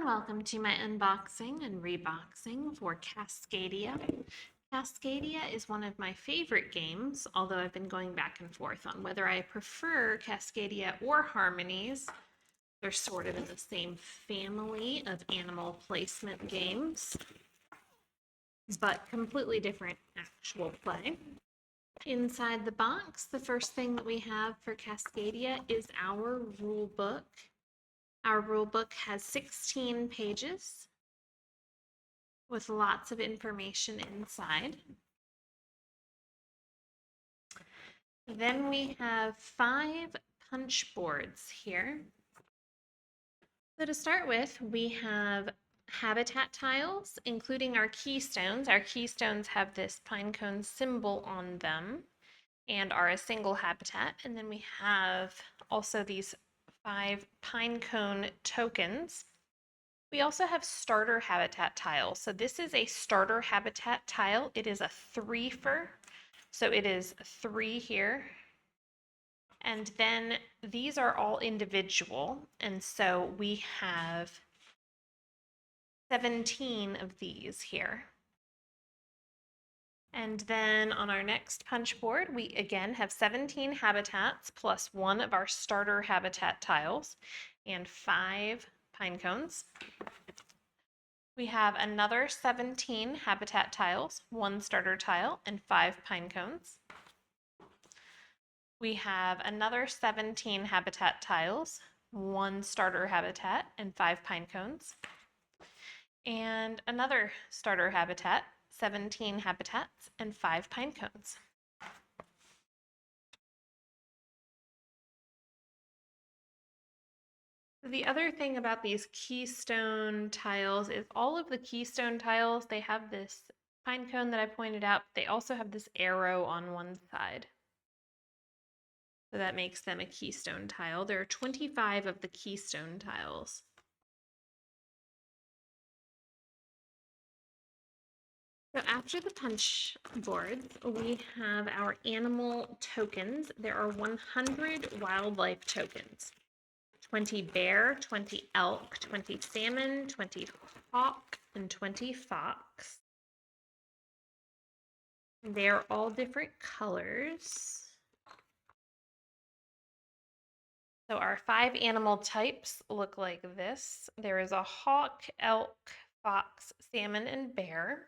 and welcome to my unboxing and reboxing for Cascadia. Cascadia is one of my favorite games, although I've been going back and forth on whether I prefer Cascadia or Harmonies. They're sort of in the same family of animal placement games, but completely different actual play. Inside the box, the first thing that we have for Cascadia is our rule book. Our rule book has 16 pages with lots of information inside. Then we have 5 punch boards here. So to start with, we have habitat tiles, including our keystones. Our keystones have this pinecone symbol on them and are a single habitat. And then we have also these 5 pinecone tokens. We also have starter habitat tiles. So this is a starter habitat tile. It is a 3-fer. So it is 3 here. And then these are all individual. And so we have 17 of these here. And then on our next punch board, we again have 17 habitats plus 1 of our starter habitat tiles and 5 pine cones. We have another 17 habitat tiles, 1 starter tile, and 5 pine cones. We have another 17 habitat tiles, 1 starter habitat, and 5 pine cones. And another starter habitat, 17 habitats, and 5 pine cones. The other thing about these keystone tiles is all of the keystone tiles, they have this pine cone that I pointed out, but they also have this arrow on one side. So that makes them a keystone tile. There are 25 of the keystone tiles. So after the punch boards, we have our animal tokens. There are 100 wildlife tokens. 20 bear, 20 elk, 20 salmon, 20 hawk, and 20 fox. They're all different colors. So our 5 animal types look like this. There is a hawk, elk, fox, salmon, and bear.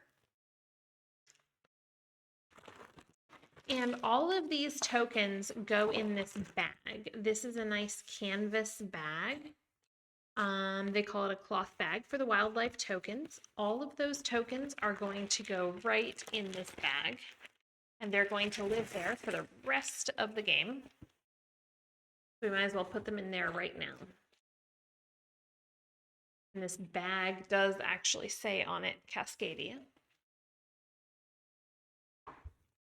And all of these tokens go in this bag. This is a nice canvas bag. They call it a cloth bag for the wildlife tokens. All of those tokens are going to go right in this bag, and they're going to live there for the rest of the game. We might as well put them in there right now. And this bag does actually say on it Cascadia.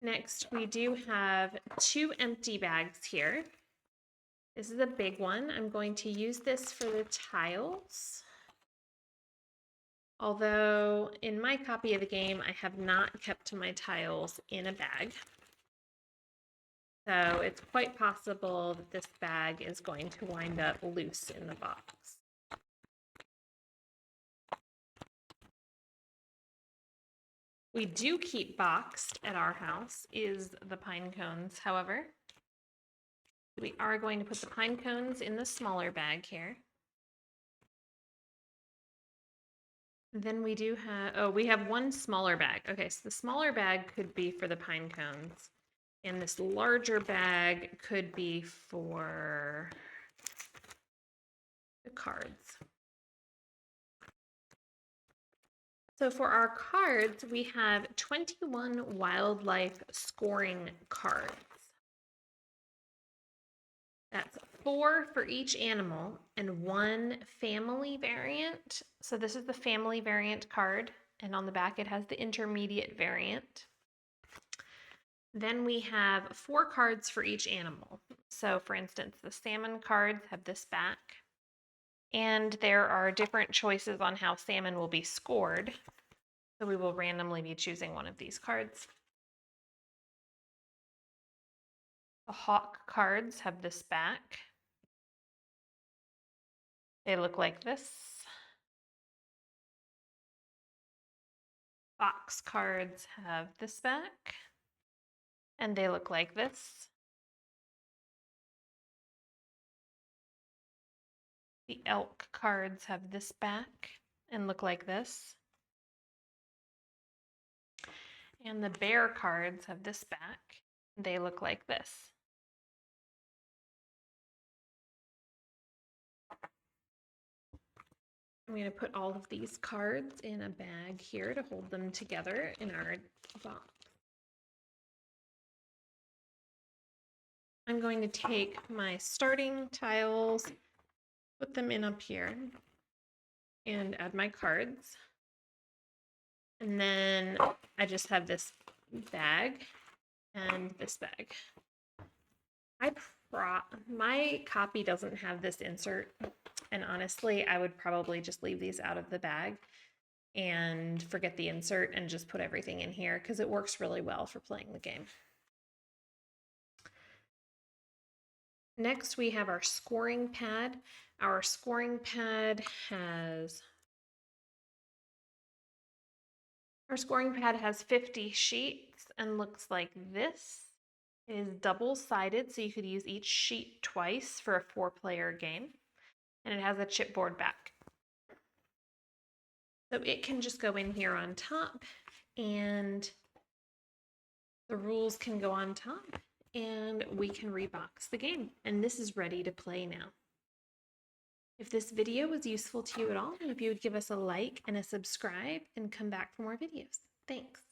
Next, we do have 2 empty bags here. This is a big one. I'm going to use this for the tiles. Although in my copy of the game, I have not kept my tiles in a bag. So it's quite possible that this bag is going to wind up loose in the box. We do keep boxed at our house is the pine cones, however. We are going to put the pine cones in the smaller bag here. Then we do have, we have 1 smaller bag. Okay, so the smaller bag could be for the pine cones. And this larger bag could be for the cards. So for our cards, we have 21 wildlife scoring cards. That's 4 for each animal and 1 family variant. So this is the family variant card, and on the back it has the intermediate variant. Then we have 4 cards for each animal. So for instance, the salmon cards have this back. And there are different choices on how salmon will be scored. So we will randomly be choosing one of these cards. The hawk cards have this back. They look like this. box cards have this back, and they look like this. The elk cards have this back and look like this. And the bear cards have this back. They look like this. I'm going to put all of these cards in a bag here to hold them together in our box. I'm going to take my starting tiles, put them in up here, and add my cards. And then I just have this bag and this bag. My copy doesn't have this insert, and honestly, I would probably just leave these out of the bag and forget the insert and just put everything in here because it works really well for playing the game. Next, we have our scoring pad. Our scoring pad has 50 sheets and looks like this. It is double-sided, so you could use each sheet twice for a 4-player game. And it has a chipboard back. So it can just go in here on top, and the rules can go on top, and we can rebox the game. And this is ready to play now. If this video was useful to you at all, I hope you would give us a like and a subscribe and come back for more videos. Thanks.